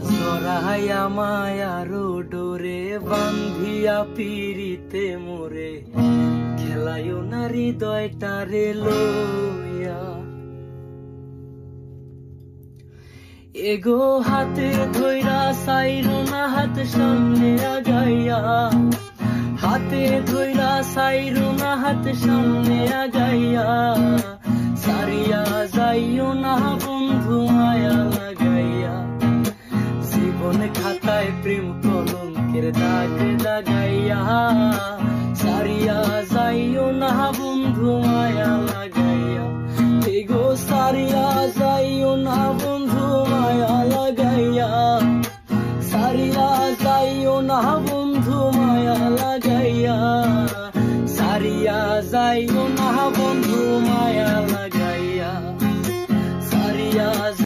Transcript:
জড়াইয়া মায়ার ডোরে বান্ধিয়া পিরিতে মোরে খেলায়ও না হৃদয়টারে লইয়া। এগো হাতে ধইরা সাইরো না হাত সামনে আগাইয়া, হাতে ধইরা সাইরো না হাত সামনে আগাইয়া। সারিয়া যাইও না বন্ধু মায়া লাগাইয়া, জীবন খাতায় প্রেম কলঙ্কের দাগ লাগাইয়া। সারিয়া যাইও না বন্ধু মায়া লাগাইয়া, এগো সারিয়া যাইও না বন্ধু মায়া লাগাইয়া। সারিয়া যাইও না বন্ধু মায়া লাগাইয়া, সারিয়া যাইও না বন্ধু মায়া লাগাইয়া।